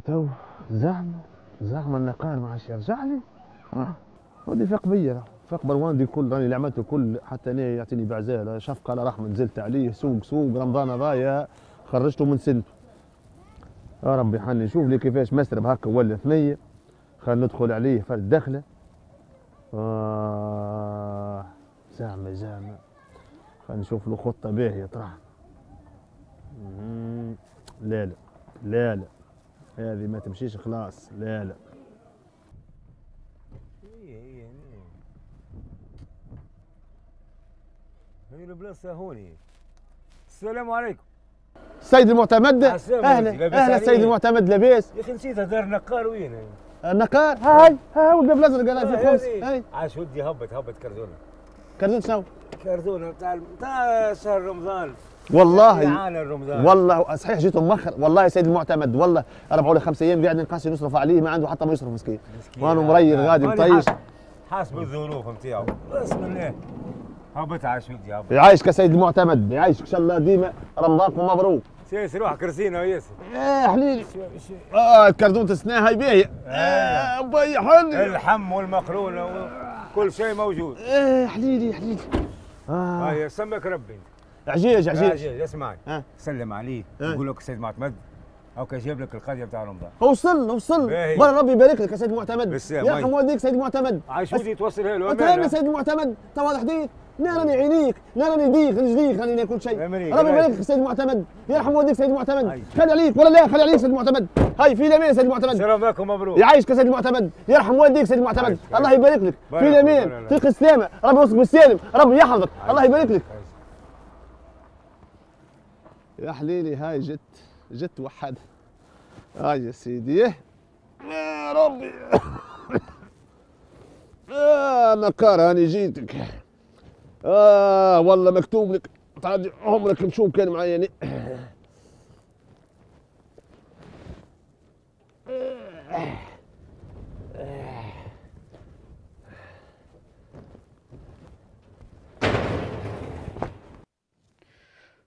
تو زعما النقال ما عادش يرجع لي. ودي فاق بيا، فاق برواندي كل راني اللي عملته كل، حتى انا يعطيني بعزاله شفقه لا رحمه، نزلت عليه سوق رمضان هذايا خرجته من سنته. يا ربي حني شوف لي كيفاش مسرب هكا ولا ثنيه، خلينا ندخل عليه فرد دخله. زعما خلينا نشوف له خطه باهيه طرح. لا هذه ما تمشيش خلاص. لا هي البلاصه هوني. السلام عليكم السيد المعتمد. اهلا السيد المعتمد، لاباس؟ يا اخي نسيت دار نقار وين؟ النقار هاي ولد الازرق قال في خمس. هاي عاش ودي هبط كرزونه. كرزون شنو؟ كرزونه تاع شهر رمضان. والله صحيح جيتوا مؤخر والله يا سيد المعتمد، والله ربعوا لي 5 ايام قاعد نقاسي نصرف عليه، ما عنده حتى ما يصرف مسكين. وانا مريض غادي مطيش حاسب الظروف نتاعو. بسم الله هبط عاش ودي هبط. يعيشك يا سيد المعتمد، يعيشك ان شاء الله ديما رمضانكم مبروك. سيس روح كرسينا وياسر. حليلي كرزونة السنة هاي باهية. بي حلي اللحم والمقرونة وكل شيء موجود. حليلي هاي سمك ربي. عجيج اسمعني سلم عليه يقول لك السيد معتمد هاكا جايب لك القضيه بتاع رمضان. وصل برا ربي يبارك لك يا سيد المعتمد، يرحم والديك سيد المعتمد. عايش ودي توصلها له انت يا سيد المعتمد تو هذا حديث، لا راني عينيك لا راني ديك نجديك راني ناكل شيء. ربي يبارك لك سيد المعتمد، يرحم والديك سيد المعتمد. خلي عليك ولا لا خلي عليك سيد المعتمد. هاي في الامان سيد المعتمد. السلام عليكم مبروك. يعيشك يا سيد المعتمد، يرحم والديك سيد المعتمد. الله يبارك لك في الامان، طريق السلامه، ربي يوصلك بالسالم، ربي يحفظك، الله يبارك لك. يا حليلي هاي جت وحد. هاي يا سيدي يا ربي. نقار هاني جيتك. والله مكتوب لك تعدي عمرك مشوف كان معايا يعني.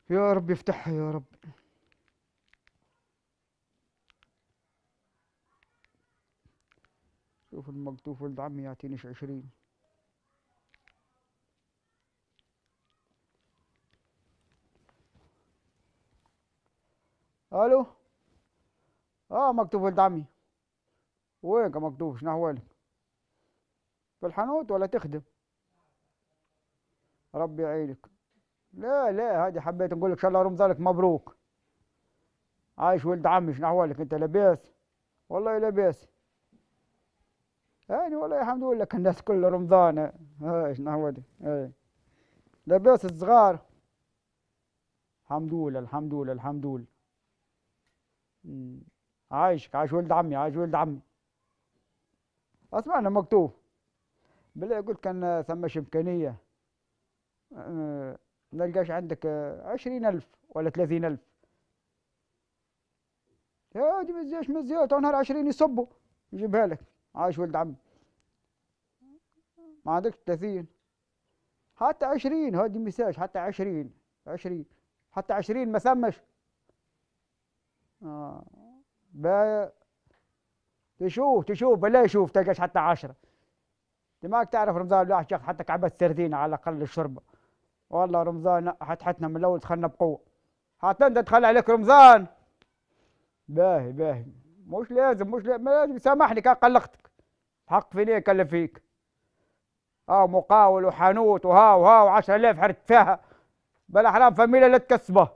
يا رب يفتحها يا رب. شوف المقطوف ولد عمي يعطينيش 20. الو مكتوف ولد عمي، وينك مكتوف شنو احوالك؟ في الحانوت ولا تخدم؟ ربي يعينك. لا هادي حبيت نقول لك ان شاء الله رمضانك مبروك. عايش ولد عمي شنو احوالك انت لاباس؟ والله لاباس. يعني والله الحمد لله الناس كل رمضان. هاي شنو احوالك؟ لاباس الصغار؟ الحمد لله. عايشك عايش ولد عمي. اسمعنا مكتوب بالله قلت كان ثماش امكانيه نلقاش عندك 20,000 ولا 30,000. يا دي مزيات نهار 20 يصبوا نجيبها لك. عايش ولد عمي ما عندكش 30 حتى 20. هادي مساج حتى 20 حتى 20 ما ثمش. تشوف بلا يشوف تلقاش حتى 10. انت ماك تعرف رمضان الواحد ياخذ حتى كعبة سردين على الاقل الشربه. والله رمضان حتحتنا من الاول دخلنا بقوه. حتى انت دخل عليك رمضان باهي مش لازم ما لازم سامحني كان قلقتك. حق فيني اكلم فيك. مقاول وحانوت وها 10,000 حرت فيها بلا حرام فاميليا لا تكسبه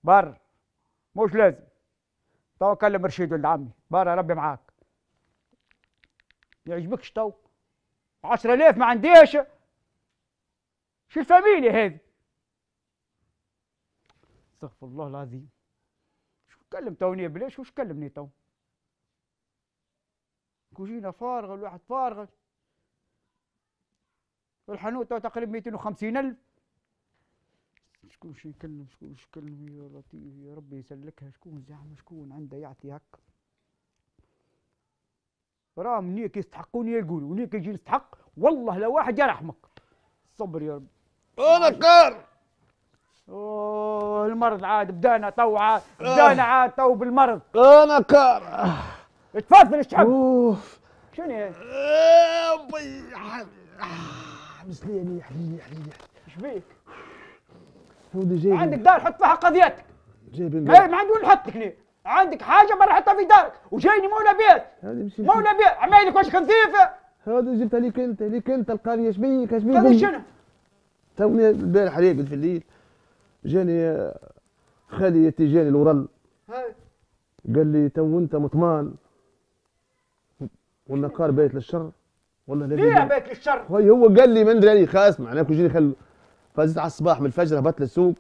بر. مش لازم. تو كلم رشيد ولد عمي برا ربي معاك. يعجبكش تو 10,000 ما عنديش. شو الفاميليا هذه؟ استغفر الله العظيم. شو تكلم توني بلاش وش كلمني تو؟ كوجينا فارغه الواحد فارغه. والحانوت تو تقريبا 250,000. شكون شي يكلم يا لطيف يا ربي يسلكها. شكون زعما شكون عنده يعطي هكا؟ راهم نيك يستحقوني يقولوا ونيك يجي يستحق والله لو واحد يرحمك. صبر يا رب. انا قار. المرض عاد بدانا عاد تو بالمرض. انا قار. تفضل اشحب. اوف شنو هي؟ مسليني يا حليلي حليلي. ايش بيك؟ ودي جايب عندك دار حط فيها قضيتك. جايب ما عندي وين نحطك ليه؟ عندك حاجه برا حطها في دارك وجايني مولى بيت. مولى بيت عمايلك وش نظيفه. هذا جبتها ليك انت القريه. ايش بيك هذا شنو؟ توني البارح ريقد في الليل جاني خالي جاني الورل قال لي تو انت مطمان والنقار بيت للشر ولا ليه بيت للشر؟ هو قال لي ما ندري عليه خاص معناه كل جيني خل فزت على الصباح من الفجر هبطت للسوق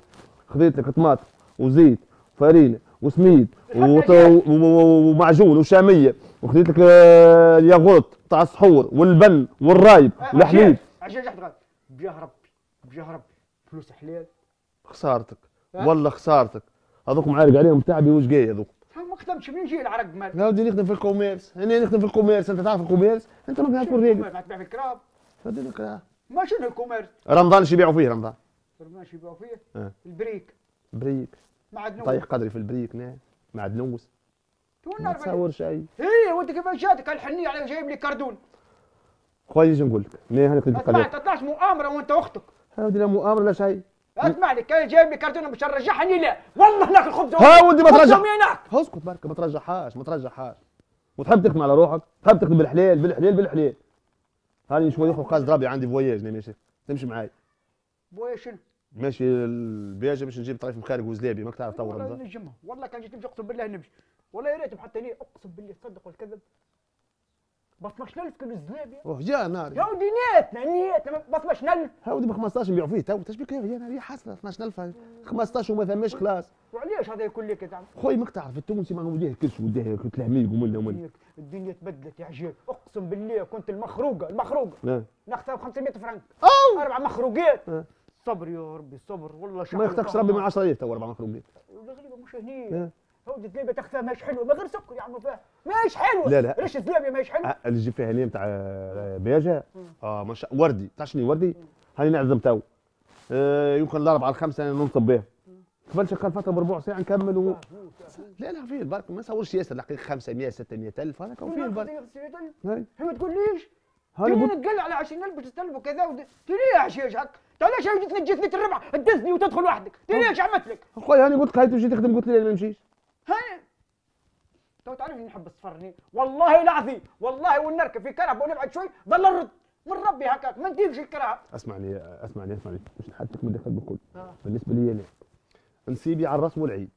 خذيت لك طماط وزيت وفرينه وسميد ومعجون وشاميه وخذيت لك الياغورت تاع السحور والبن والرايب والحليب. عشان بجاه ربي فلوس حلال. خسارتك والله خسارتك هذوك معارق عليهم تعبي وش جاي هذوك. ما خدمتش من يجي العرق مال. لا ودي نخدم في الكوميرس هنا نخدم في الكوميرس انت تعرف الكوميرس انت ما تكون ريقل. ما تبيع في الكراب. هذه الكراب. ما شنو الكوميرس؟ رمضان ايش يبيعوا فيه رمضان؟ ايش يبيعوا فيه؟ البريك. بريك. معدنوس. طيح قدري في البريك نعم معدنوس. ما تصور شيء. ايه وانت كيف جاتك الحنيه على جايب لي كردون. خويا نجي نقول لك نيه هاني اسمع ما تطلعش مؤامره وانت واختك. هذه لا مؤامره لا شيء. اسمع لي كان جايب لي كرتونه مش رجعها لا والله ناكل خبز. ها ودي ما ترجع. اسكت برك ما ترجعهاش وتحب تخدم على روحك تحب تخدم بالحليل. هاني شوي يخرج قاصد ربي عندي فواياج ماشي تمشي معاي. فواياج شنو؟ ماشي البياجه باش نجيب طريف مخارج وزلابي ماك تعرف تور والله نجمها والله كان جيت نمشي اقسم بالله نمشي والله يا ريت حتى ليه اقسم بالله تصدق والكذب ب 12000 كيلو زلابي. اوه يا ناري يا ودي نيتنا ب 12000. ها ودي ب 15 نبيعوا فيه تو تشبيك يا ناري حاصله 12000 15 وما ثماش خلاص. وعلاش هذا يكون لك زعما؟ خويا ماك تعرف التونسي ما وديه كلش وديه تلهميق ومن الدنيا تبدلت يا عجيب اقسم بالله كنت المخروقه ناخذها ب 500 فرنك 4 مخروقات. صبر يا ربي صبر والله ما يختكش ربي من 10 تو 4 مخروقات. الغريبه مش هني هودي الزلابيه تاخذها ماهيش حلوه ما غير سكر يا عم فاهم ماهيش حلوه. لا ريش الزلابيه ماهيش حلوه. اللي جي فيها هنا نتاع بياجه ما شاء وردي تعرف شنو وردي هاني نعزم تو يمكن الاربعه الخمسه ننصب بها قبل شغال فتره بربع ساعه نكمل لا فيه البرك ما نصورش ياسر دقيقه 500 600 الف هذا كان فيه البرك. هي ما تقوليش تجيني نتقل على 20000 باش تستلف وكذا ليه حشيش هك؟ ليش جيت الربع تدزني وتدخل وحدك؟ ليش عملت لك؟ خويا هاني قلت لك هاي تجي تخدم قلت لي ما نمشيش. هاي تو تعرفني نحب الصفرني والله العظيم والله ونركب في كرهب ونبعد شوي ضل نرد من ربي هكاك ما نتيجش الكرهب. اسمعني مش نحدثك من الدخل بالكل. بالنسبه لي انا نسيبي على الراس والعين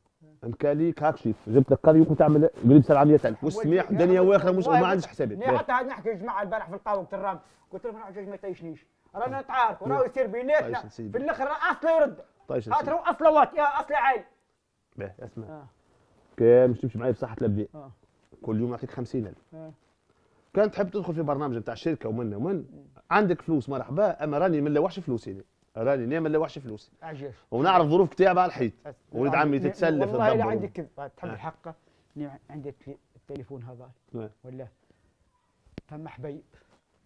نكاليك هاك شيف جبت لك قريه وكنت تعمل قريب 700000 والسميح دنيا واخره مش ما عنديش حسابي. حتى نحكي جماعه البارح في القهوه الرام قلت لهم الحجاج ما يطيشنيش رانا نتعارك وراهو يصير بيناتنا في الاخر اصله يرد هات راهو اصله وات يا اصله عالي. باهي اسمع كان مش تمشي معي بصحه الابدان كل يوم نعطيك 50000 كان تحب تدخل في برنامج نتاع الشركه ومن عندك فلوس مرحبا اما راني ما نلوحش فلوسي راني ما نلوحش فلوسي عجيش ونعرف ظروف كتاب على الحيط ولد عمي تتسلف والله لا عندك كذب تحب الحقه عندك التليفون هذا ولا فما حبيب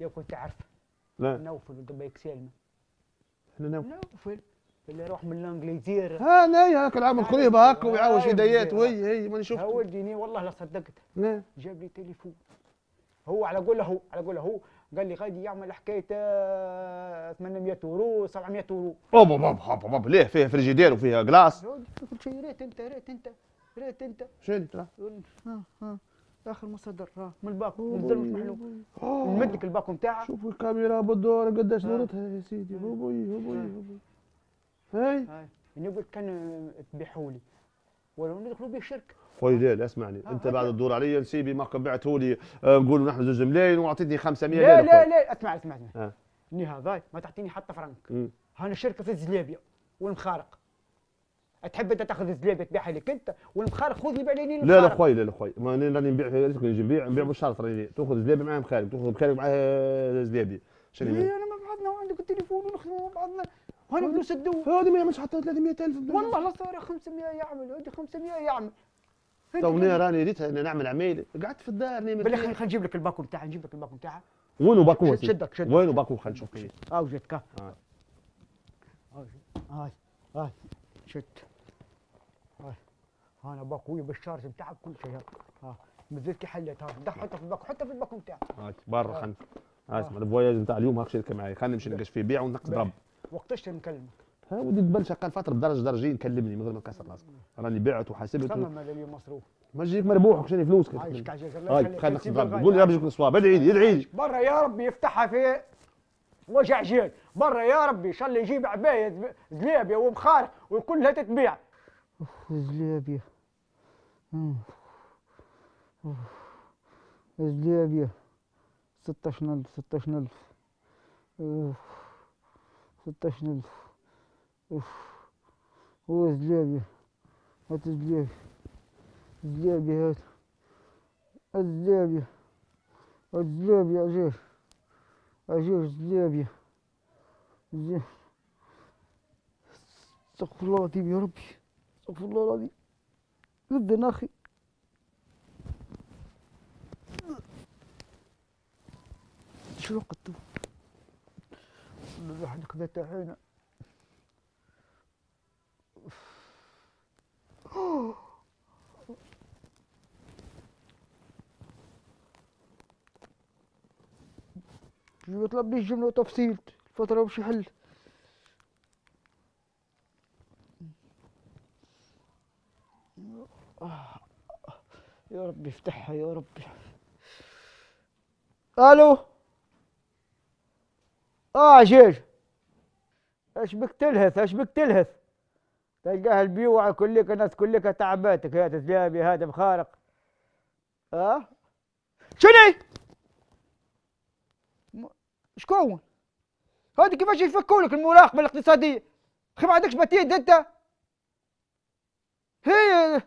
يا كنت عارف نوفل ودبيك سالمه احنا نوفل اللي يروح من الانجليزيه ناي هاك العام قريب هاك ويعاوش يديات وهي ماني شفت وديني والله لا صدقت جاب لي تليفون هو على قوله هو قال لي غادي يعمل حكايه 800 يورو 700 يورو. بابا ليه فيها فريجيدير وفيها جلاس؟ كل شيء ريت انت شنو ترى؟ اخر مصدر من الباكو نزل مش محلو نمد لك الباكو نتاعها. شوف الكاميرا بالدور قداش نورتها يا سيدي هو هاي نقول كان تبيعوا لي ولو ندخلوا به الشركه. خويا لا اسمعني انت بعد الدور علي نسيبي ما بعته لي نقولوا نحن 2 ملايين واعطيتني 500 لا اسمع ني هذاي ما تعطيني حتى فرنك. هانا شركه في الزلابيه والمخارق تحب انت تاخذ الزلابيه تبيعها لك انت والمخارق خذ لي بعدين المخارق. لا خويا ما انا راني نبيع نبيع بالشرط راني تاخذ زلابيه معاه مخارق تاخذ مخارق معاه زلابيه. شنو انا مع بعضنا وعندك التليفون ونخدموا مع بعضنا هاني فلوس الدواء هذه ما يعملش حتى 300000 والله لا صار 500 يعمل هذه 500 يعمل. توني راني ريت نعمل عميل قعدت في الدار بالله خلينا نجيب لك الباكو نتاعها وينو باكو؟ شدك وينو باكو خلينا نشوف شيء. وجدك هاي شد هاي انا باكوي بالشارج نتاعك كل شيء مزيد كي حليت ها دخل حطها في الباكو، حطها في الباكو نتاعك. هاك برا خلنا اسمع الفواياج نتاع اليوم هاك شركه معايا، خلينا نمشي نلقاش فيه بيع ونقص ضرب. وقتاش نكلمك؟ ها ودي قبل شغال فتره بدرجه درجين كلمني من غير ما تكسر راسك، راني بعت وحاسبت. تمام هذا اليوم مصروف. ما تجيك مربوح وشني فلوسك. عايشك عايشك الله يخليك. خلينا نقص ضرب، قول لي ربي يجيك الصواب، ادعي لي ادعي لي. برا يا ربي يفتحها في وجع جيل، برا يا ربي ان شاء الله يجيب عبايه زلابيه ومخارق وكلها تتبيع. زلابيه زلابيه 16,000 16,000 16,000 هو زلابيه، هات زلابيه زلابيه هات الزلابيه الزلابيه عجير عجير زلابيه استغفر الله العظيم يا ربي استغفر الله العظيم جدا اخي. شو الوقت راح نكذا تاعنا. ما طلبنيش جملة وتفصيل الفترة وش يحل. يا ربي افتحها يا ربي. الو عجيج ايش بك تلهث ايش بك تلهث؟ تلقاها البيوعة كلك الناس كلك تعباتك يا تزلابي هذا مخارق. شنو؟ شكون؟ هذه كيفاش يفكوا لك المراقبة الاقتصادية؟ اخي ما عندكش بتيد انت؟ هي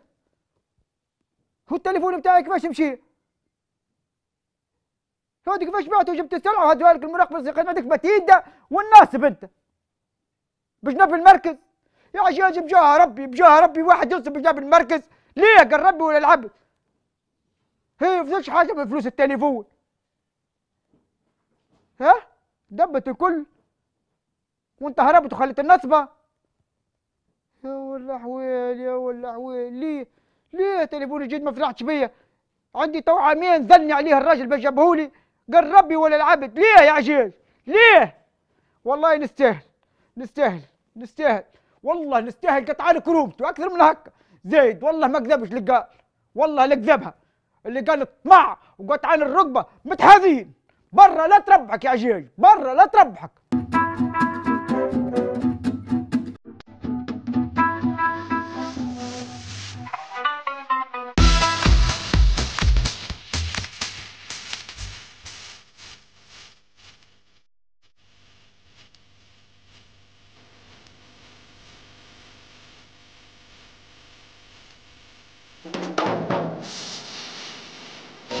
هو التليفون بتاعي كيفاش يمشي؟ هذه كيفاش بعتوا وجبت السلعة وهدوها لك المراقبة الاقتصادية؟ ما عندك بتيد والناسب انت بجنب المركز يا عجاج. بجاه ربي واحد ينصب بجنب المركز ليه؟ قال ربي ولا العبد؟ هي فيش حاجة من فلوس التليفون. دبت الكل وانت هربت وخليت النصبة. يا ولا حويل يا ولا حويل. ليه تليفوني جديد ما فرحتش بيا؟ عندي تو عامين زلني عليه الراجل باش جابهولي قال ربي ولا العبد. ليه يا عجيج ليه؟ والله نستاهل والله نستاهل قطعان كرومته اكثر من هكا زايد. والله ما كذبش اللي قال، والله اللي كذبها اللي قال اطمع وقطعان الركبه متحاذين. برا لا تربحك يا عجيج برا لا تربحك.